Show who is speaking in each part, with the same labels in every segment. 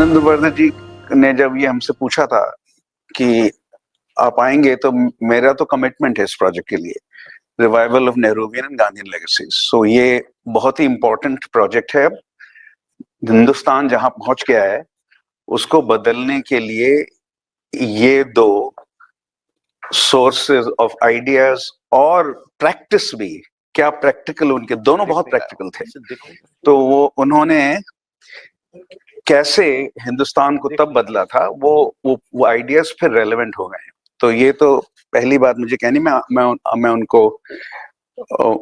Speaker 1: आनंदवर्धन जी ने जब ये हमसे पूछा था कि आप आएंगे, तो मेरा तो कमिटमेंट है इस प्रोजेक्ट के लिए, revival of Nehruvian and Gandhian legacies. So ये बहुत ही इंपॉर्टेंट प्रोजेक्ट है। हिंदुस्तान जहां पहुंच गया है उसको बदलने के लिए ये दो सोर्सेज ऑफ आइडियाज और प्रैक्टिस भी, क्या प्रैक्टिकल, उनके दोनों बहुत प्रैक्टिकल थे। तो वो उन्होंने कैसे हिंदुस्तान को तब बदला था, वो आइडियाज फिर रेलेवेंट हो गए। तो ये तो पहली बात मुझे कहनी, मैं उनको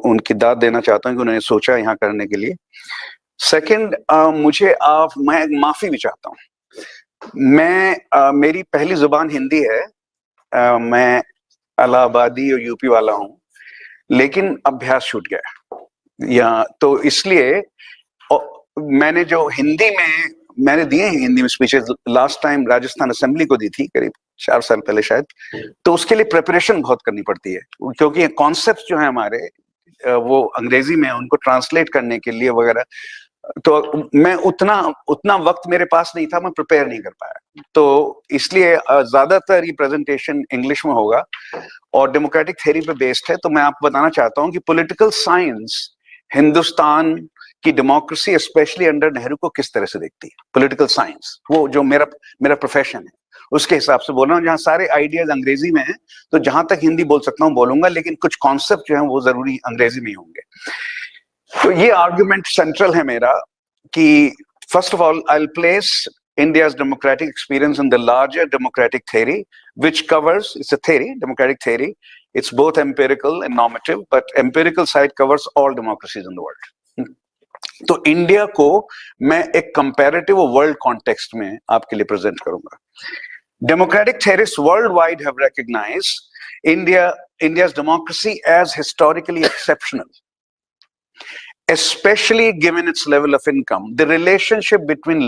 Speaker 1: उनकी दाद देना चाहता हूँ कि उन्होंने सोचा यहाँ करने के लिए। सेकंड, मैं माफी भी चाहता हूँ। मेरी पहली जुबान हिंदी है। मैं इलाहाबादी और यूपी वाला हूँ, लेकिन अभ्यास छूट गया या तो इसलिए मैंने जो हिंदी में मैंने दिए हैं हिंदी में speeches, last time Rajasthan assembly को दी थी करीब 4 साल पहले शायद। तो उसके लिए प्रिपरेशन बहुत करनी पड़ती है, क्योंकि कॉन्सेप्ट जो है हमारे वो अंग्रेजी में, उनको ट्रांसलेट करने के लिए वगैरह, तो मैं उतना वक्त मेरे पास नहीं था, मैं प्रिपेयर नहीं कर पाया। तो इसलिए ज्यादातर ये प्रेजेंटेशन इंग्लिश में होगा और डेमोक्रेटिक थ्योरी पे बेस्ड है। तो मैं आपको बताना चाहता हूं कि पॉलिटिकल साइंस हिंदुस्तान की डेमोक्रेसी स्पेशली अंडर नेहरू को किस तरह से देखती है। पॉलिटिकल साइंस, वो जो मेरा प्रोफेशन है, उसके हिसाब से बोल रहा हूँ। जहां सारे आइडियाज अंग्रेजी में हैं, तो जहां तक हिंदी बोल सकता हूँ बोलूंगा, लेकिन कुछ कॉन्सेप्ट जो है वो जरूरी अंग्रेजी में ही होंगे। तो ये आर्ग्यूमेंट सेंट्रल है मेरा कि first of all I will place India's democratic experience in the larger democratic theory, which covers, it's a theory, democratic theory. It's both empirical and normative, but empirical side covers all democracies in the world. तो India को मैं एक comparative world context में आपके लिए present करूंगा। Democratic theorists worldwide have recognized India's democracy as historically exceptional, especially given its level of income. The relationship between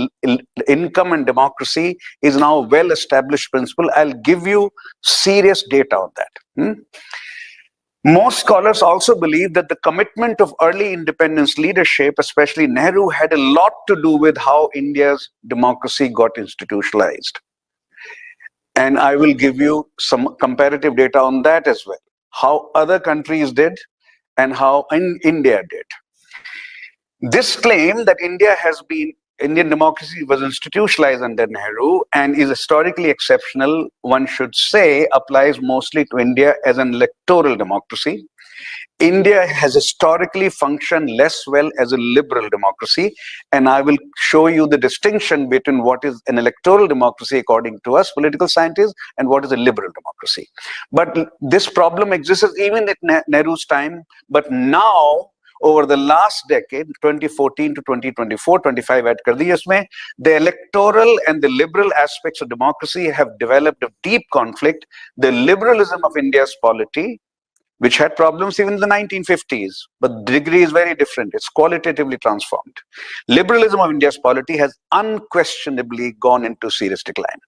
Speaker 1: income and democracy is now a well-established principle. I'll give you serious data on that. Most scholars also believe that the commitment of early independence leadership, especially Nehru, had a lot to do with how India's democracy got institutionalized. And I will give you some comparative data on that as well. How other countries did and how India did. This claim that Indian democracy was institutionalized under Nehru and is historically exceptional, one should say, applies mostly to India as an electoral democracy. India has historically functioned less well as a liberal democracy, and I will show you the distinction between what is an electoral democracy according to us political scientists and what is a liberal democracy. But this problem exists even at Nehru's time, but now over the last decade, 2014 to 2024, 25 add kar diye isme, the electoral and the liberal aspects of democracy have developed a deep conflict. The liberalism of India's polity, which had problems even in the 1950s, but the degree is very different. It's qualitatively transformed. Liberalism of India's polity has unquestionably gone into serious decline.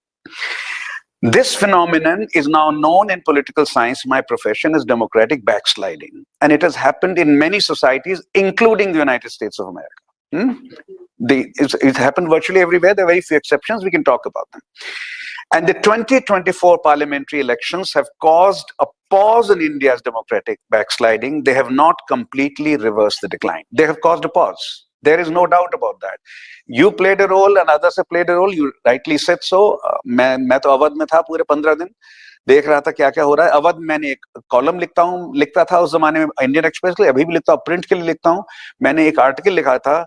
Speaker 1: This phenomenon is now known in political science, my profession, as democratic backsliding. And it has happened in many societies, including the United States of America. It's happened virtually everywhere. There are very few exceptions. We can talk about them. And the 2024 parliamentary elections have caused a pause in India's democratic backsliding. They have not completely reversed the decline. They have caused a pause. There is no doubt about that. You played a role and others have played a role. You rightly said so. मैं तो अवध में था पूरे 15 दिन, देख रहा था क्या क्या हो रहा है अवध। मैंने एक कॉलम लिखता था उस जमाने में इंडियन एक्सप्रेस के लिए, अभी भी लिखता हूँ, प्रिंट के लिए लिखता हूँ। मैंने एक आर्टिकल लिखा था,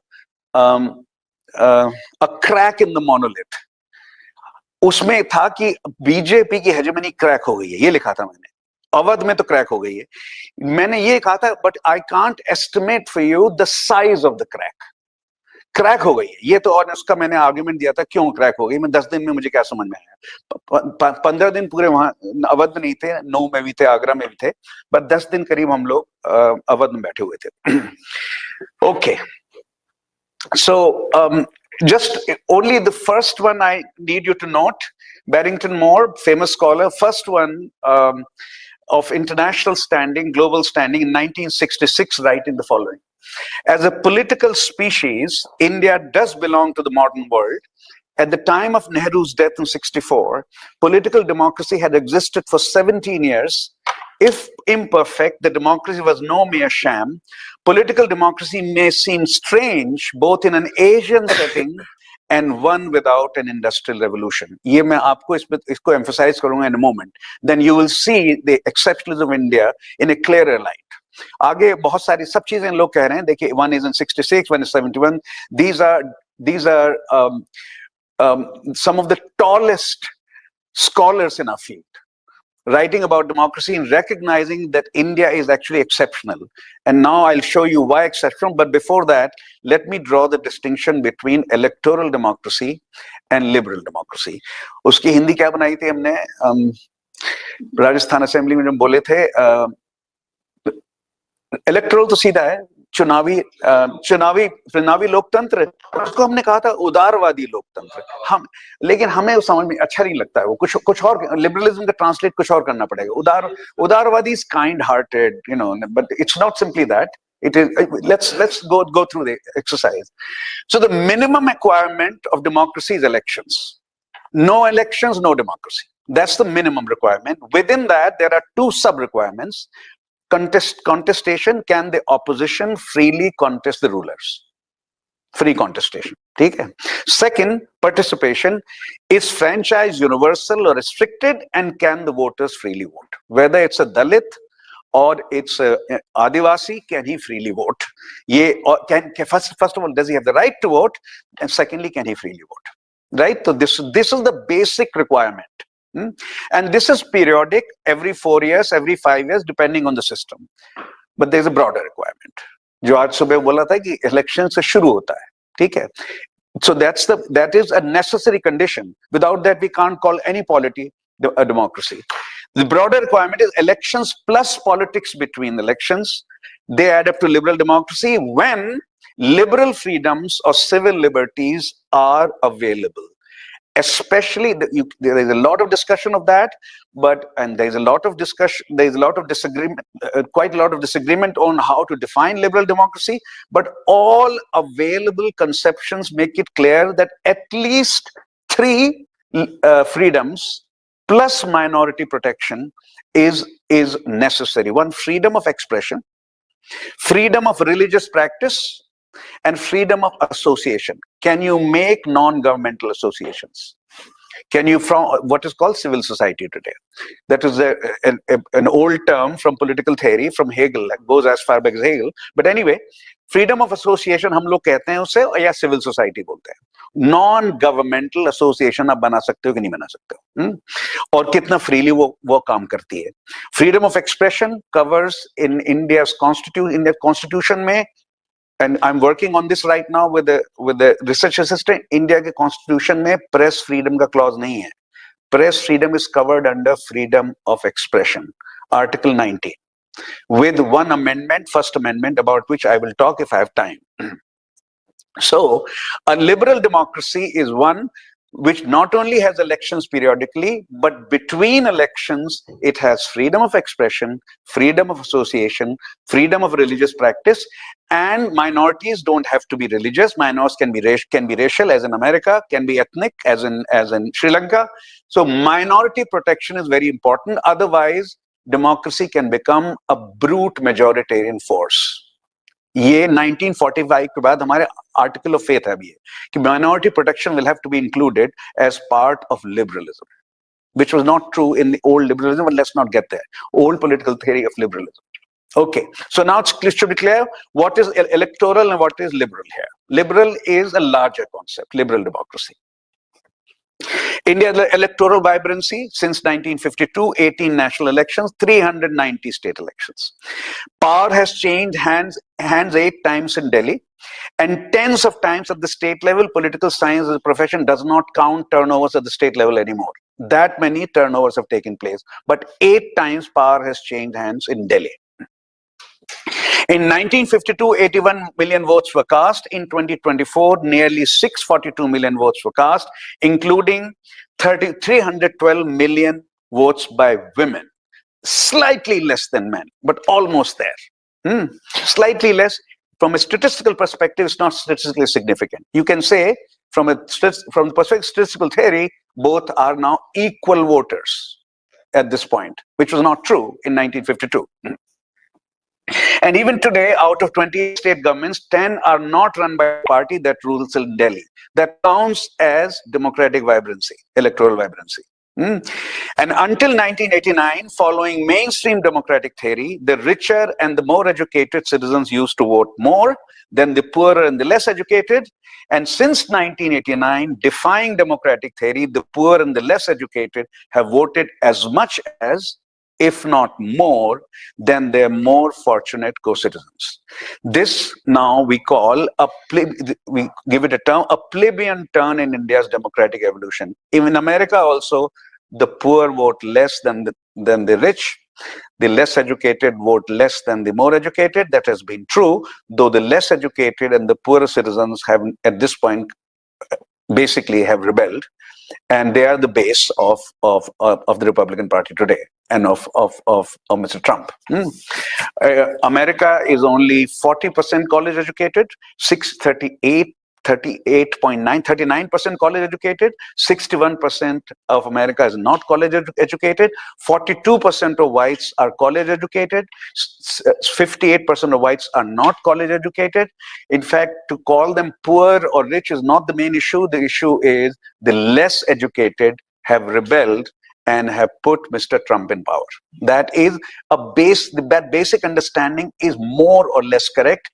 Speaker 1: a crack in the monolith. उसमें था कि बीजेपी की हेजेमनी क्रैक हो गई है, ये लिखा था मैंने। अवध में तो क्रैक हो गई है, मैंने ये कहा था, but I can't estimate for you the size of the crack हो गई है ये तो। और उसका मैंने आर्ग्यूमेंट दिया था क्यों क्रैक हो गई। मैं 10 दिन में मुझे क्या समझ में आया। 15 दिन पूरे वहां अवध में नहीं थे, नौ में भी थे, आगरा में भी थे, बट 10 दिन करीब हम लोग अवध में बैठे हुए थे। Okay, so just only the first one I need you to note. Barrington Moore, famous scholar, first one of international standing, global standing in 1966, writing the following: as a political species, India does belong to the modern world At the time of Nehru's death in 64, political democracy had existed for 17 years. If imperfect, the democracy was no mere sham. Political democracy may seem strange, both in an Asian setting and one without an industrial revolution. ये मैं आपको इसको emphasize करूँगा in a moment. Then you will see the exceptionalism of India in a clearer light. आगे बहुत सारी सब चीजें लोग कह रहे हैं. देखिए, one is in 66, one is 71. These are some of the tallest scholars in our field, writing about democracy and recognizing that India is actually exceptional. And now I'll show you why exceptional. But before that, let me draw the distinction between electoral democracy and liberal democracy. उसकी हिंदी क्या बनाई थी हमने? Rajasthan assembly में जब बोले थे, electoral तो सीधा है, चुनावी लोकतंत्र, उसको हमने कहा था उदारवादी लोकतंत्र. लेकिन हमें उस समझ में अच्छा नहीं लगता है वो. कुछ और, लिबरलिज्म का ट्रांसलेट कुछ और करना पड़ेगा. उदारवादी is kind hearted, but it's not simply that. It is, let's go through the exercise. So the minimum requirement of democracy is elections. No elections, no democracy. That's the minimum requirement. Within that, there are two sub requirements. Contestation, can the opposition freely contest the rulers? Free contestation. Okay. Second, participation. Is franchise universal or restricted, and can the voters freely vote? Whether it's a Dalit or it's a Adivasi, can he freely vote? First of all, does he have the right to vote? And secondly, can he freely vote? Right? So this is the basic requirement. And this is periodic, every 4 years, every 5 years, depending on the system. But there's a broader requirement. जो आज सुबह बोला था कि election से शुरू होता है, ठीक है? So that is a necessary condition. Without that, we can't call any polity a democracy. The broader requirement is elections plus politics between elections. They add up to liberal democracy when liberal freedoms or civil liberties are available. Especially, there is a lot of discussion of that, and there is a lot of discussion, there is a lot of disagreement, quite a lot of disagreement on how to define liberal democracy, but all available conceptions make it clear that at least 3 freedoms plus minority protection is necessary. One, freedom of expression, freedom of religious practice, and freedom of association. Can you make non-governmental associations? Can you, from what is called civil society today? That is an old term from political theory, from Hegel, that goes as far back as Hegel. But anyway, freedom of association हम लोग कहते हैं उसे, या civil society बोलते हैं. Non-governmental association आप बना सकते हो कि नहीं बना सकते हो, और कितना freely वो काम करती है. Freedom of expression covers in India's constitution में, and I'm working on this right now with the research assistant. India के constitution में press freedom का clause नहीं है. Press freedom is covered under freedom of expression, Article 19, with one amendment, first amendment, about which I will talk if I have time. So a liberal democracy is one which not only has elections periodically, but between elections, it has freedom of expression, freedom of association, freedom of religious practice, and minorities don't have to be religious. Minorities can be racial, as in America, can be ethnic, as in Sri Lanka. So minority protection is very important. Otherwise, democracy can become a brute majoritarian force. ये 1945 के बाद हमारे article of faith है अभी कि minority protection will have to be included as part of liberalism, which was not true in the old liberalism. But let's not get there. Old political theory of liberalism. Okay, so now it should be clear what is electoral and what is liberal here. Liberal is a larger concept, liberal democracy. India's electoral vibrancy since 1952, 18 national elections, 390 state elections. Power has changed hands 8 times in Delhi, and tens of times at the state level. Political science as a profession does not count turnovers at the state level anymore. That many turnovers have taken place, but 8 times power has changed hands in Delhi. In 1952, 81 million votes were cast. In 2024, nearly 642 million votes were cast, including 312 million votes by women. Slightly less than men, but almost there. Slightly less. From a statistical perspective, it's not statistically significant. You can say from the perspective of statistical theory, both are now equal voters at this point, which was not true in 1952. And even today, out of 28 state governments, 10 are not run by a party that rules in Delhi. That counts as democratic vibrancy, electoral vibrancy. And until 1989, following mainstream democratic theory, the richer and the more educated citizens used to vote more than the poorer and the less educated. And since 1989, defying democratic theory, the poor and the less educated have voted as much as, if not more, than their more fortunate co-citizens. This now we call we give it a term, a plebeian turn in India's democratic evolution. Even in America also, the poor vote less than the rich. The less educated vote less than the more educated. That has been true, though the less educated and the poorer citizens have, at this point, basically have rebelled, and they are the base of the Republican Party today and of Mr. Trump. America is only 40% college educated, 39% college educated, 61% of America is not college educated, 42% of whites are college educated, 58% of whites are not college educated. In fact, to call them poor or rich is not the main issue. The issue is the less educated have rebelled and have put Mr. Trump in power. That is that basic understanding is more or less correct.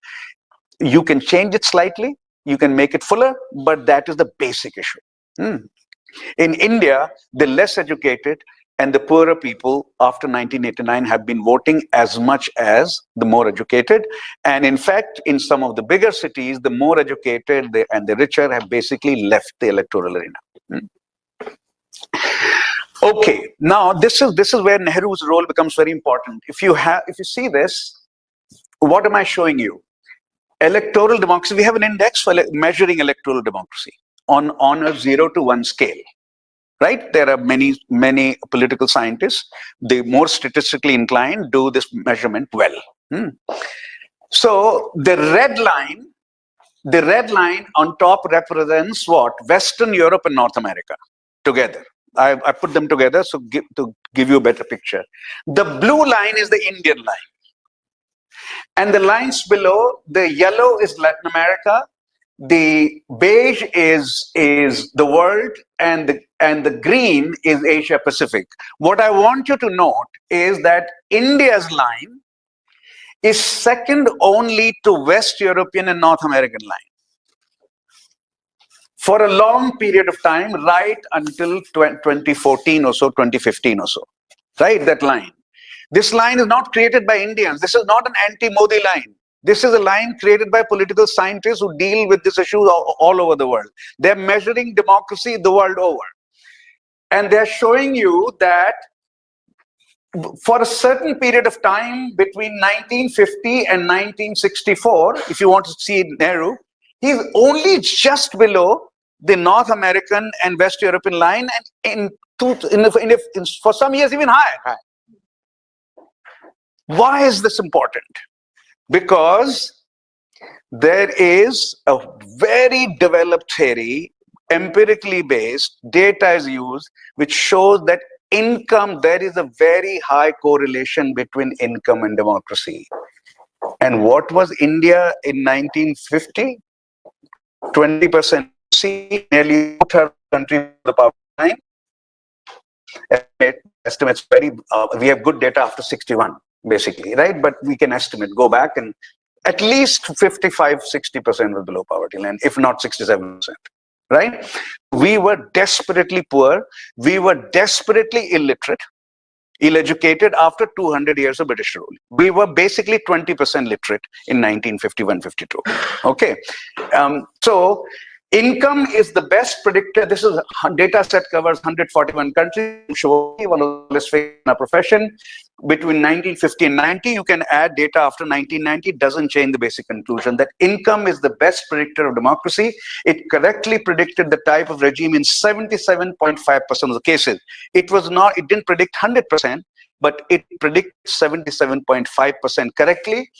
Speaker 1: You can change it slightly, you can make it fuller, but that is the basic issue. In India, the less educated and the poorer people after 1989 have been voting as much as the more educated. And in fact, in some of the bigger cities, the more educated and the richer have basically left the electoral arena. Okay, now this is where Nehru's role becomes very important. If you see this, what am I showing you? Electoral democracy. We have an index for measuring electoral democracy on a 0 to 1 scale, right? There are many political scientists. The more statistically inclined do this measurement well. So the red line on top represents what? Western Europe and North America together. I put them together to give you a better picture. The blue line is the Indian line. And the lines below, the yellow is Latin America, the beige is the world, and the green is Asia Pacific. What I want you to note is that India's line is second only to West European and North American line. For a long period of time, right until 2014 or so, 2015 or so, right, that line. This line is not created by Indians. This is not an anti-Modi line. This is a line created by political scientists who deal with this issue all over the world. They're measuring democracy the world over. And they're showing you that for a certain period of time between 1950 and 1964, if you want to see Nehru, he's only just below the North American and West European line, and for some years even higher. Why is this important? Because there is a very developed theory, empirically based, data is used, which shows that there is a very high correlation between income and democracy. And what was India in 1950? 20%. See, nearly two-thirds of the country the power line. Estimates we have good data after 61. Basically, right? But we can estimate, go back, and at least 55–60% was below poverty line, if not 67%, right? We were desperately poor. We were desperately illiterate, ill-educated after 200 years of British rule. We were basically 20% literate in 1951–52. Okay, so income is the best predictor. This is data set covers 141 countries. One of the less famous in our profession. Between 1950 and 90, you can add data after 1990. It doesn't change the basic conclusion that income is the best predictor of democracy. It correctly predicted the type of regime in 77.5% of the cases. It didn't predict 100%, but it predicted 77.5% correctly.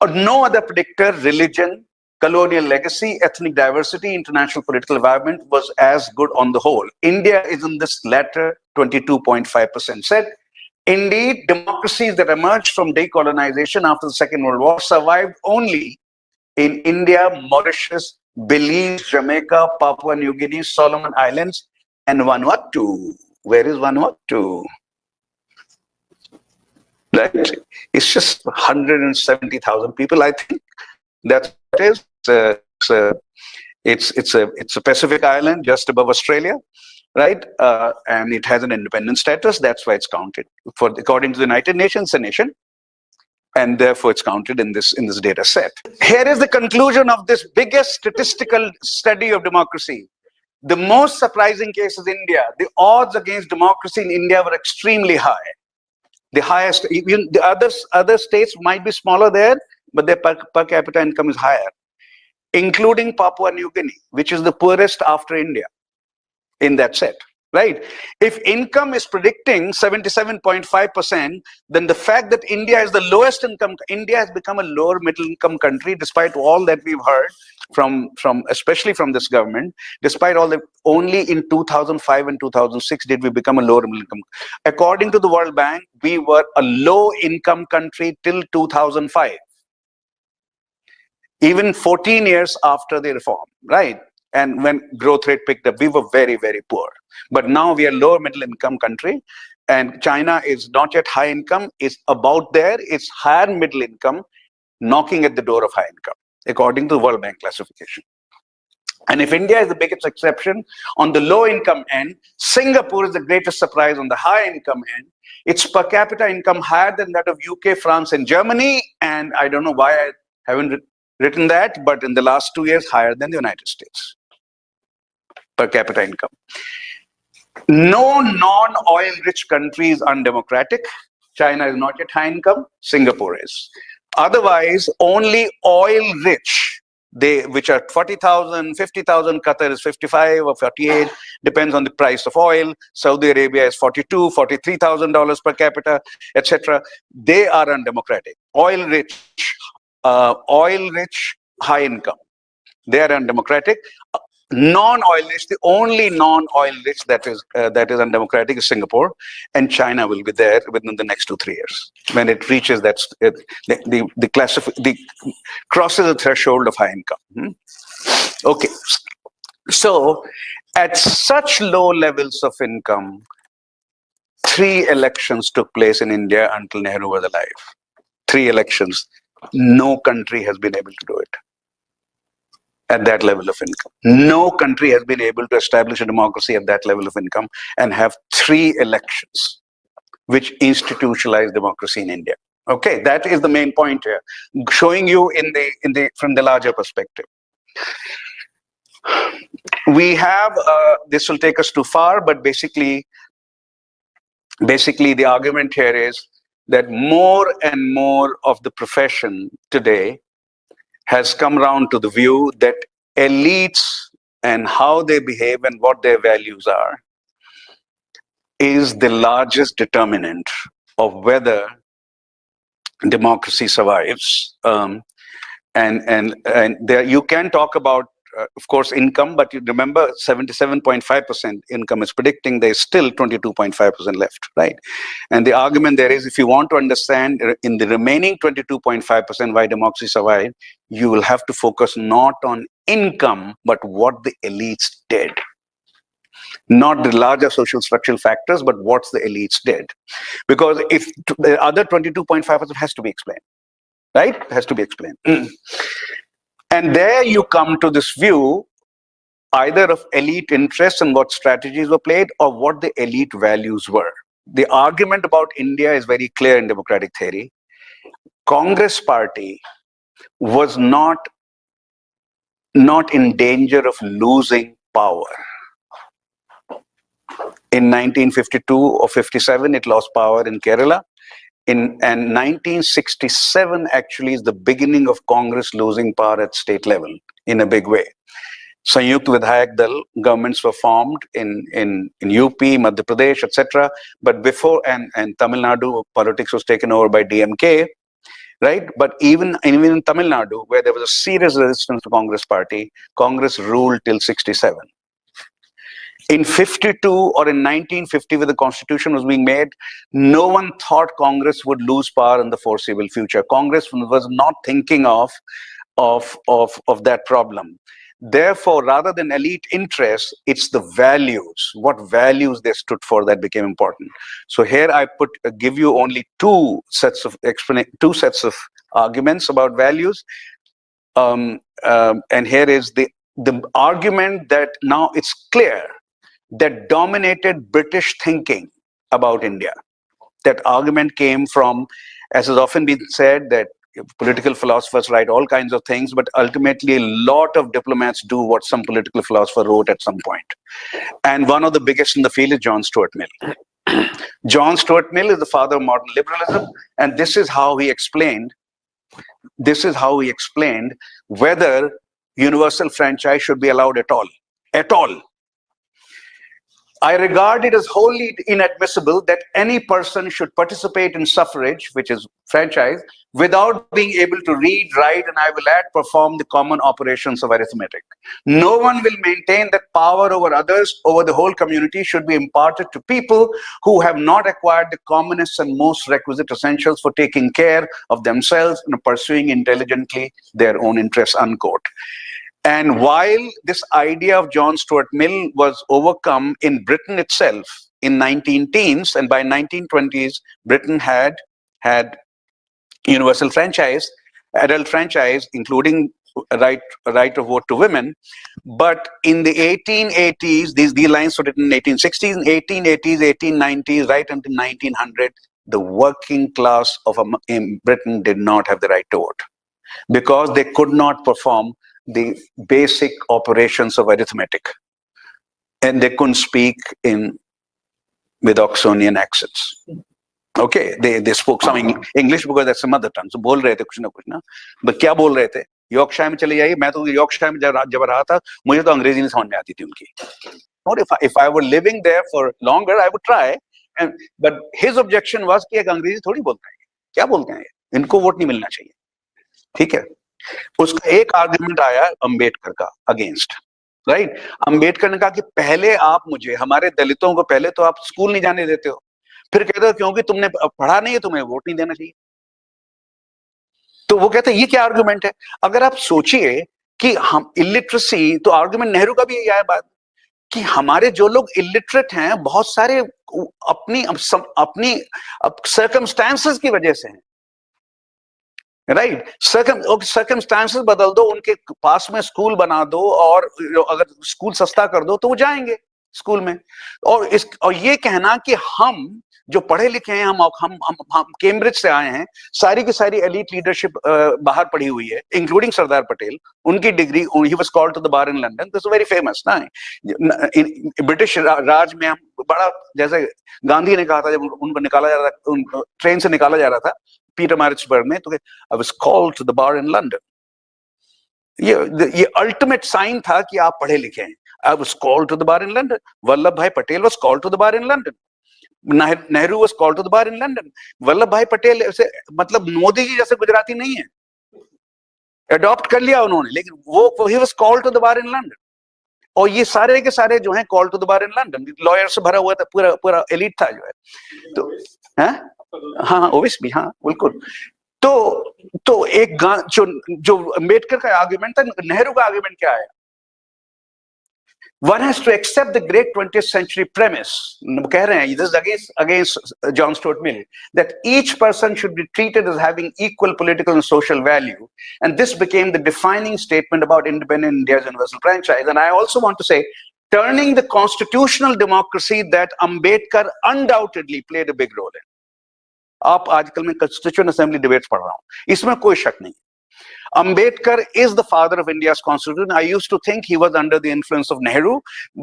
Speaker 1: Or no other predictor, religion, colonial legacy, ethnic diversity, international political environment was as good on the whole. India is in this latter 22.5%. Said, indeed, democracies that emerged from decolonization after the Second World War survived only in India, Mauritius, Belize, Jamaica, Papua New Guinea, Solomon Islands, and Vanuatu. Where is Vanuatu? Right? It's just 170,000 people, I think. That's what it is. It's a Pacific island just above Australia, right? And it has an independent status. That's why it's counted. According to the United Nations, a nation, and therefore it's counted in this data set. Here is the conclusion of this biggest statistical study of democracy. The most surprising case is India. The odds against democracy in India were extremely high. The highest, even the other states might be smaller there, but their per capita income is higher, including Papua New Guinea, which is the poorest after India in that set, right? If income is predicting 77.5%, then the fact that India is the lowest income, India has become a lower middle income country, despite all that we've heard from especially from this government, despite all that, only in 2005 and 2006 did we become a lower middle income. According to the World Bank, we were a low income country till 2005. Even 14 years after the reform, right? And when growth rate picked up, we were very, very poor. But now we are lower middle income country, and China is not yet high income, it's about there, it's higher middle income, knocking at the door of high income, according to the World Bank classification. And if India is the biggest exception on the low income end, Singapore is the greatest surprise on the high income end. Its per capita income higher than that of UK, France, and Germany. And I don't know why I haven't written that, but in the last 2 years, higher than the United States per capita income. No non-oil rich country is undemocratic. China is not yet high income, Singapore is. Otherwise, only oil rich, which are 40,000, 50,000, Qatar is 55 or 48, depends on the price of oil. Saudi Arabia is $42,000, $43,000 per capita, etc. They are undemocratic. Oil rich, high income, they are undemocratic. Non-oil rich, the only non-oil rich that is undemocratic is Singapore, and China will be there within the next 2-3 years when it reaches that the crosses the threshold of high income. Okay, so at such low levels of income, 3 elections took place in India until Nehru was alive. 3 elections. No country has been able to do it at that level of income. No country has been able to establish a democracy at that level of income and have 3 elections which institutionalize democracy in India. Okay, that is the main point here, showing you from the larger perspective. We have this will take us too far, but basically the argument here is that more and more of the profession today has come around to the view that elites and how they behave and what their values are is the largest determinant of whether democracy survives. And there you can talk about, of course, income, but you remember 77.5% income is predicting there's still 22.5% left, right? And the argument there is, if you want to understand in the remaining 22.5% why democracy survived, you will have to focus not on income, but what the elites did. Not the larger social structural factors, but what the elites did. Because if the other 22.5% has to be explained, right? It has to be explained. And there you come to this view either of elite interests and what strategies were played or what the elite values were. The argument about India is very clear in democratic theory. Congress party was not in danger of losing power. In 1952 or 57, it lost power in Kerala. And 1967 actually is the beginning of Congress losing power at state level in a big way. Sanyukt Vidhayak Dal governments were formed in UP, Madhya Pradesh, etc. But before, and Tamil Nadu politics was taken over by DMK. right? But even in Tamil Nadu, where there was a serious resistance to Congress party, Congress ruled till 67. In 52 or in 1950, when the constitution was being made, no one thought Congress would lose power in the foreseeable future. Congress was not thinking of that problem. Therefore, rather than elite interests, it's the values, what values they stood for, that became important. So here I give you only two sets of arguments about values. And here is the argument that now it's clear that dominated British thinking about India. That argument came from, as has often been said, that political philosophers write all kinds of things, but ultimately a lot of diplomats do what some political philosopher wrote at some point. And one of the biggest in the field is John Stuart Mill. John Stuart Mill is the father of modern liberalism, and this is how he explained whether universal franchise should be allowed at all. At all. I regard it as wholly inadmissible that any person should participate in suffrage, which is franchise, without being able to read, write, and I will add, perform the common operations of arithmetic. No one will maintain that power over others, over the whole community, should be imparted to people who have not acquired the commonest and most requisite essentials for taking care of themselves and pursuing intelligently their own interests, unquote. And while this idea of John Stuart Mill was overcome in Britain itself in 19-teens, and by 1920s, Britain had universal franchise, adult franchise, including right of vote to women. But in the 1880s, these lines were written in 1860s, 1880s, 1890s, right until 1900, the working class in Britain did not have the right to vote because they could not perform the basic operations of arithmetic, and they couldn't speak with Oxonian accents. Okay, they spoke some English because that's a mother tongue. So बोल रहे थे कुछ ना, but क्या बोल रहे थे? Yorkshire में चले जाइए, मैं तो यॉर्कशायर में जब रहा था, मुझे तो अंग्रेजी नहीं समझ में आती थी उनकी. Or if I were living there for longer, I would try. But his objection was कि एक अंग्रेजी थोड़ी बोलते हैं, क्या बोलते हैं? इनको वोट नहीं मिलना चाहिए. ठीक है. उसका एक आर्गुमेंट आया अंबेडकर का अगेंस्ट, राइट? अंबेडकर ने कहा कि पहले आप मुझे, हमारे दलितों को पहले तो आप स्कूल नहीं जाने देते हो, फिर कहते हो क्योंकि तुमने पढ़ा नहीं है तुम्हें वोट नहीं देना चाहिए. तो वो कहते हैं ये क्या आर्गुमेंट है? अगर आप सोचिए कि हम इलिटरेसी, तो आर्गुमेंट नेहरू का भी यही आया बात कि हमारे जो लोग इलिटरेट हैं बहुत सारे अपनी सर्कमस्टांसेस की वजह से हैं, राइट? सर्कमस्टांसेस बदल दो, उनके पास में स्कूल बना दो, और अगर स्कूल सस्ता कर दो तो वो जाएंगे स्कूल में. और ये कहना कि हम जो पढ़े लिखे हैं, हम कैम्ब्रिज से आए हैं, सारी की सारी एलीट लीडरशिप बाहर पढ़ी हुई है, इंक्लूडिंग सरदार पटेल. उनकी degree, he was called to the bar in London. This is very famous ना. ब्रिटिश राज में हम बड़ा, जैसे गांधी ने कहा था जब उनको निकाला जा रहा था, ट्रेन से निकाला जा रहा था पीटर मैरिट्सबर्ग में, तो I was called to the bar in London. ये अल्टीमेट साइन था कि आप पढ़े लिखे हैं. I was called to the bar in London. Vallabhbhai Patel was called to the bar in London. Nehru was called to the bar in London. Vallabhbhai Patel ऐसे, मतलब मोदी जी जैसे गुजराती नहीं है, अडॉप्ट कर लिया उन्होंने, लेकिन वो he was called to the bar in London. और ये सारे के सारे जो हैं called to the bar in London, lawyer से भरा हुआ था, पूरा एलिट था जो है. तो हाँ ओबियसली, हाँ बिल्कुल. तो एक जो अम्बेडकर का आर्गुमेंट था, नेहरू का आर्गुमेंट क्या है? One has to accept the great 20th century premise. कह रहे हैं, this is against John Stuart Mill, that each person should be treated as having equal political and social value, and this became the defining statement about independent India's universal franchise. And I also want to say, turning the constitutional democracy that Ambedkar undoubtedly played a big role in. आप आजकल मैं Constituent Assembly debates पढ़ रहा हूँ, इसमें कोई शक नहीं. Ambedkar is the father of India's constitution. I used to think he was under the influence of Nehru,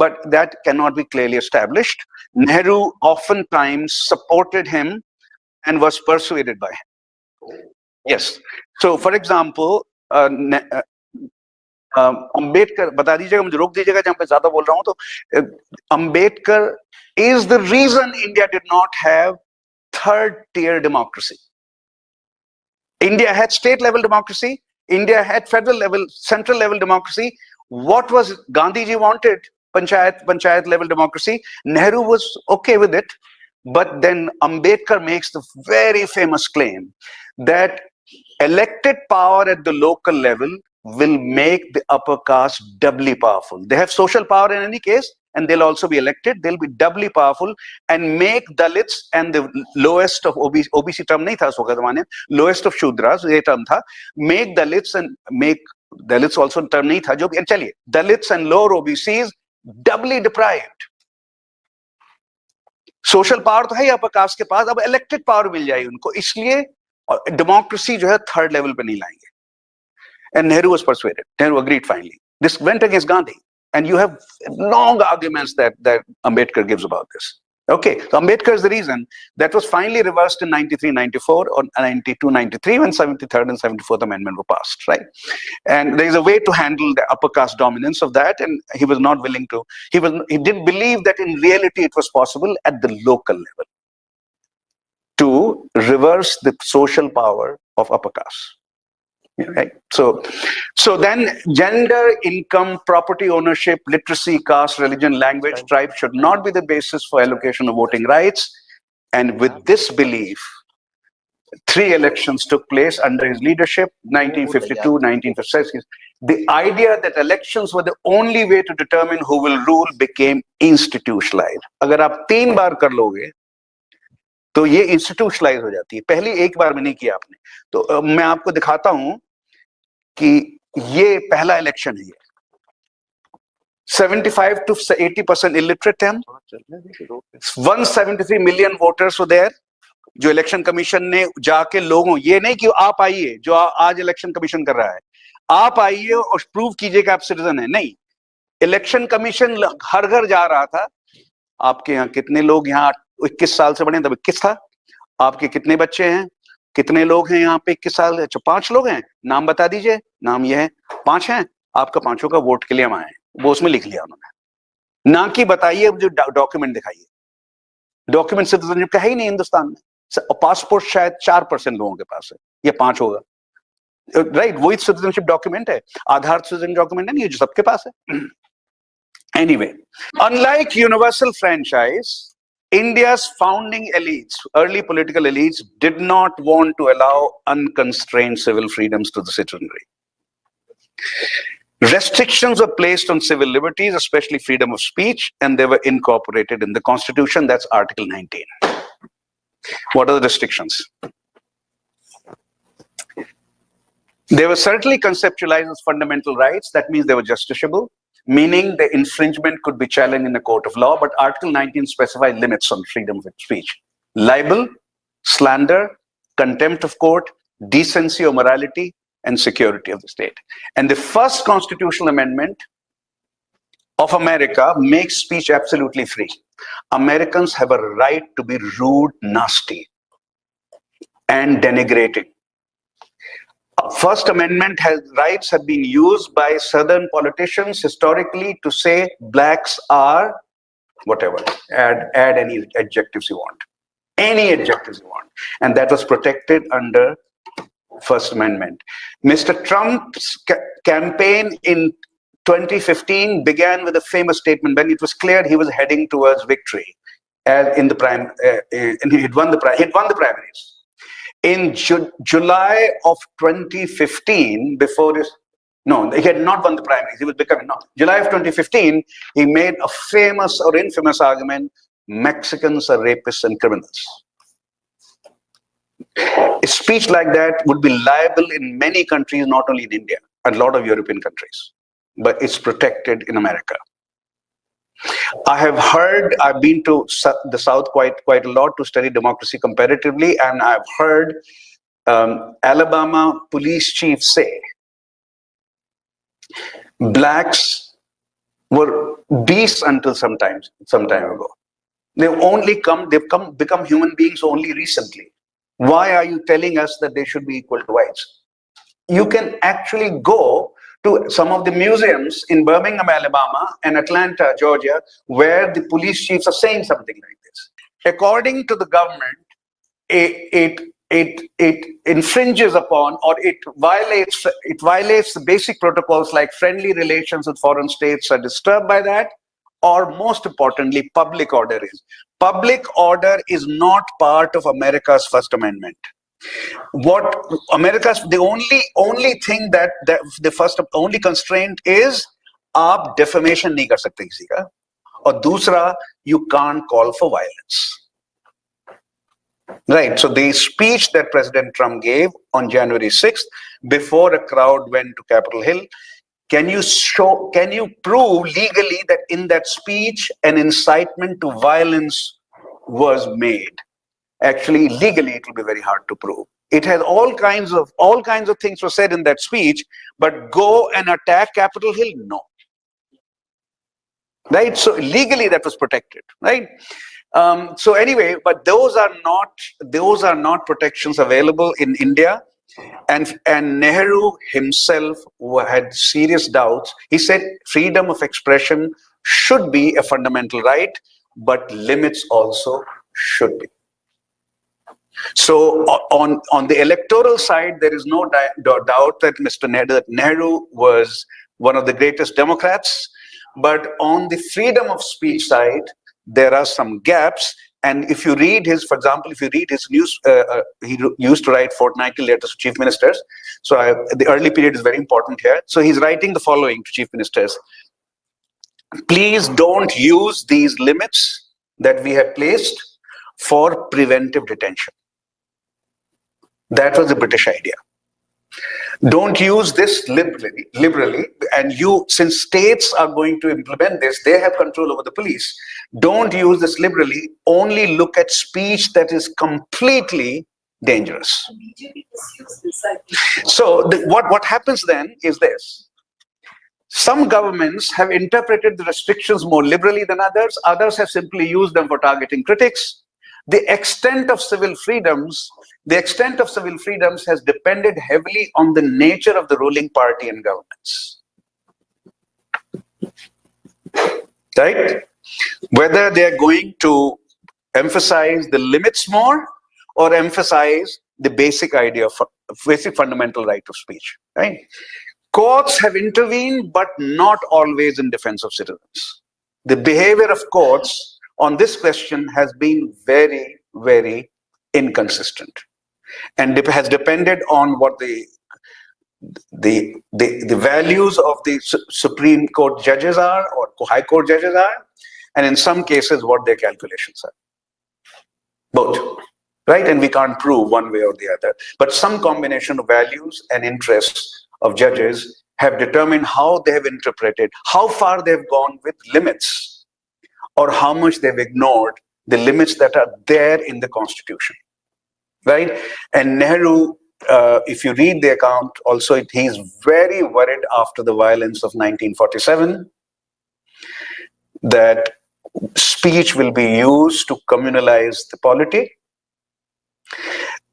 Speaker 1: but that cannot be clearly established. Nehru oftentimes supported him and was persuaded by him. Yes. So, for example, Ambedkar, बता दीजिएगा, मुझे रोक दीजिएगा जहाँ पे ज्यादा बोल रहा हूँ. तो Ambedkar is the reason India did not have third-tier democracy. India had state level democracy. India had federal level, central level democracy. What was Gandhiji wanted? Panchayat level democracy. Nehru was okay with it. But then Ambedkar makes the very famous claim that elected power at the local level will make the upper caste doubly powerful. They have social power in any case, and they'll also be elected. They'll be doubly powerful and make Dalits and the lowest of OBC term nahi tha uska zamane, lowest of Shudras, ye term tha, make Dalits and make Dalits also term nahi tha, jo bhi, chaliye, Dalits and lower OBCs doubly deprived. Social power तो है ही upper caste के पास, अब elected power मिल जाएगी उनको, इसलिए democracy जो है third level पे नहीं लाएंगे. And Nehru was persuaded. Nehru agreed finally. This went against Gandhi. And you have long arguments that Ambedkar gives about this. Okay, so Ambedkar is the reason that was finally reversed in 93, 94 or 92, 93 when 73rd and 74th Amendment were passed, right? And there is a way to handle the upper caste dominance of that, and he was not willing to, he didn't believe that in reality it was possible at the local level to reverse the social power of upper caste. Right. So then gender, income, property ownership, literacy, caste, religion, language, tribe should not be the basis for allocation of voting rights. And with this belief, 3 elections took place under his leadership, 1952, 1956. The idea that elections were the only way to determine who will rule became institutionalized. अगर आप 3 बार कर लोगे तो ये institutionalise हो जाती है. पहली एक बार में नहीं किया आपने. तो मैं आपको दिखाता हूं कि ये पहला इलेक्शन है. 75 to 80% illiterate थे हम. 173 million voters were there. जो इलेक्शन कमीशन ने जाके लोगों, ये नहीं कि आप आइए, जो आज इलेक्शन कमीशन कर रहा है, आप आइए और प्रूव कीजिए कि आप सिटीजन है. नहीं, इलेक्शन कमीशन हर घर जा रहा था. आपके यहाँ कितने लोग, यहाँ 21 साल से बने, तब 21 था. आपके कितने बच्चे हैं, कितने लोग हैं यहाँ पे 21 साल? अच्छा, 5 लोग हैं, नाम बता दीजिए. नाम ये है, 5 हैं, आपका 5 का वोट के लिए हम आए. वो उसमें लिख लिया उन्होंने, ना कि बताइए जो डॉक्यूमेंट दिखाइए. डॉक्यूमेंट सिटीजनशिप का है ही नहीं हिंदुस्तान में. पासपोर्ट शायद 4% लोगों के पास है, ये 5 होगा. राइट, वही सिटीजनशिप डॉक्यूमेंट है. आधार सिटीजन डॉक्यूमेंट है नहीं, जो सबके पास है. Anyway, unlike universal franchise, India's founding elites, early political elites, did not want to allow unconstrained civil freedoms to the citizenry. Restrictions were placed on civil liberties, especially freedom of speech, and they were incorporated in the Constitution. That's Article 19. What are the restrictions? They were certainly conceptualized as fundamental rights. That means they were justiciable, meaning the infringement could be challenged in a court of law, but Article 19 specifies limits on freedom of speech. Libel, slander, contempt of court, decency or morality, and security of the state. And the first constitutional amendment of America makes speech absolutely free. Americans have a right to be rude, nasty, and denigrating. First Amendment rights have been used by Southern politicians historically to say blacks are whatever. Add any adjectives you want. Any adjectives you want. And that was protected under First Amendment. Mr. Trump's campaign in 2015 began with a famous statement when it was clear he was heading towards victory. In the he'd won the primaries. In July of 2015, he had not won the primaries. He was becoming, July of 2015, he made a famous or infamous argument: Mexicans are rapists and criminals. A speech like that would be liable in many countries, not only in India, a lot of European countries, but it's protected in America. I've been to the South quite a lot to study democracy comparatively, and I've heard Alabama police chiefs say blacks were beasts until some time ago. They've become human beings only recently. Why are you telling us that they should be equal to whites? You can actually go to some of the museums in Birmingham, Alabama, and Atlanta, Georgia, where the police chiefs are saying something like this. According to the government, a it infringes upon, or it violates the basic protocols, like friendly relations with foreign states are disturbed by that, or most importantly, public order is. Public order is not part of America's First Amendment. What America's, the only thing that the first only constraint is, आप defamation नहीं कर सकते किसी का, और दूसरा, you can't call for violence. Right. So the speech that President Trump gave on January 6th, before a crowd went to Capitol Hill, can you prove legally that in that speech an incitement to violence was made? Actually, legally, it will be very hard to prove. It has all kinds of things were said in that speech, but go and attack Capitol Hill? No. Right. So legally, that was protected. Right. So anyway, but those are not protections available in India, and Nehru himself had serious doubts. He said freedom of expression should be a fundamental right, but limits also should be. So on the electoral side, there is no doubt that Mr. Nehru was one of the greatest Democrats, but on the freedom of speech side, there are some gaps. And if you read his, for example, if you read his news, he used to write fortnightly letters to chief ministers. So the early period is very important here. So he's writing the following to chief ministers: please don't use these limits that we have placed for preventive detention. That was the British idea. Don't use this liberally, and since states are going to implement this, they have control over the police. Don't use this liberally, only look at speech that is completely dangerous. So what happens then is this. Some governments have interpreted the restrictions more liberally than others. Others have simply used them for targeting critics. The extent of civil freedoms has depended heavily on the nature of the ruling party and governments. Right? Whether they are going to emphasize the limits more or emphasize the basic idea of basic fundamental right of speech. Right? Courts have intervened, but not always in defense of citizens. The behavior of courts on this question has been very, very inconsistent, and it has depended on what the values of the Supreme Court judges are, or High Court judges are, and in some cases what their calculations are. Both, right? And we can't prove one way or the other, but some combination of values and interests of judges have determined how they have interpreted, how far they've gone with limits, or how much they've ignored the limits that are there in the Constitution, right? And Nehru, if you read the account, also he's very worried after the violence of 1947 that speech will be used to communalize the polity,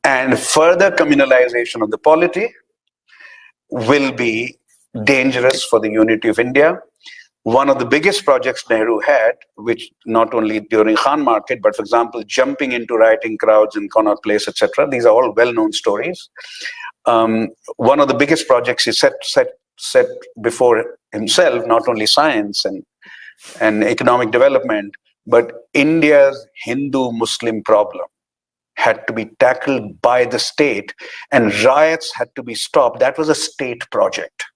Speaker 1: and further communalization of the polity will be dangerous for the unity of India. One of the biggest projects Nehru had, which not only during Khan Market, but for example, jumping into rioting crowds in Connaught Place, etc. These are all well-known stories. One of the biggest projects he set before himself, not only science and economic development, but India's Hindu-Muslim problem had to be tackled by the state, and riots had to be stopped. That was a state project.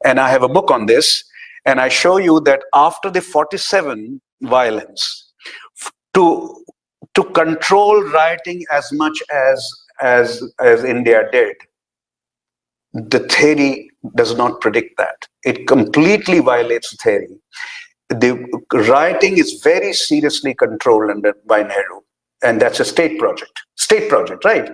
Speaker 1: And I have a book on this. And I show you that after the 47 violence, to control rioting as much as India did, the theory does not predict that. It completely violates the theory. The rioting is very seriously controlled by Nehru, and that's a state project, right?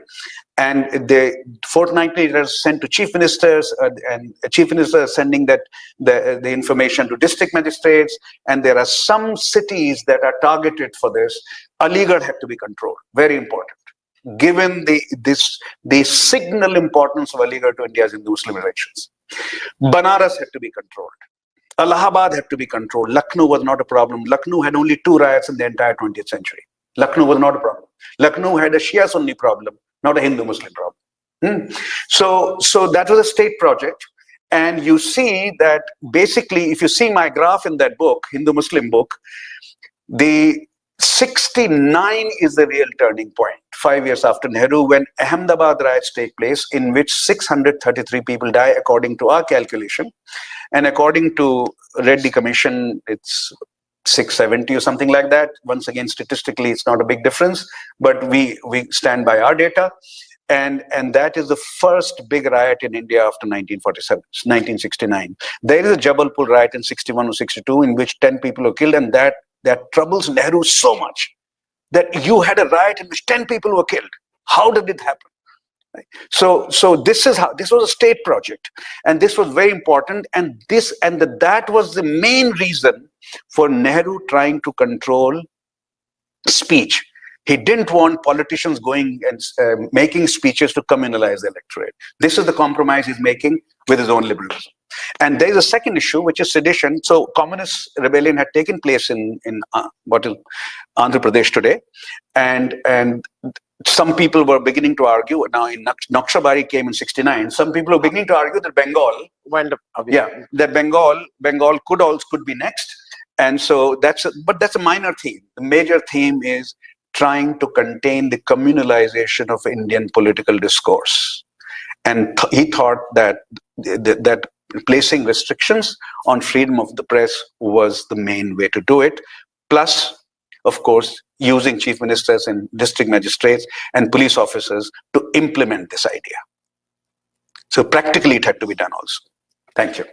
Speaker 1: And the fortnightly letters sent to chief ministers, and chief ministers sending that the information to district magistrates, and there are some cities that are targeted for this. Aligarh had to be controlled, very important, given the signal importance of Aligarh to India's Hindu-Muslim relations. Banaras had to be controlled. Allahabad had to be controlled. Lucknow was not a problem. Lucknow had only 2 riots in the entire 20th century. Lucknow was not a problem. Lucknow had a Shia-Sunni problem, not a Hindu-Muslim problem. So that was a state project. And you see that basically, if you see my graph in that book, Hindu-Muslim book, the 69 is the real turning point, 5 years after Nehru, when Ahmedabad riots take place, in which 633 people die, according to our calculation. And according to Reddy Commission, it's 670 or something like that. Once again, statistically, it's not a big difference, but we stand by our data. And that is the first big riot in India after 1947, 1969. There is a Jabalpur riot in 61 or 62 in which 10 people were killed, and that troubles Nehru so much that you had a riot in which 10 people were killed. How did it happen? Right. So this was a state project, and this was very important, and that was the main reason for Nehru trying to control speech. He didn't want politicians going and making speeches to communalize the electorate. This is the compromise he's making with his own liberalism. And there is a second issue, which is sedition. So communist rebellion had taken place in what is Andhra Pradesh today, and some people were beginning to argue. Now, in Nakshabari came in 69. Some people were beginning to argue that Bengal, that Bengal could be next. And so that's a minor theme. The major theme is trying to contain the communalization of Indian political discourse. And he thought that placing restrictions on freedom of the press was the main way to do it. Plus, of course, using chief ministers and district magistrates and police officers to implement this idea. So practically it had to be done also. Thank you.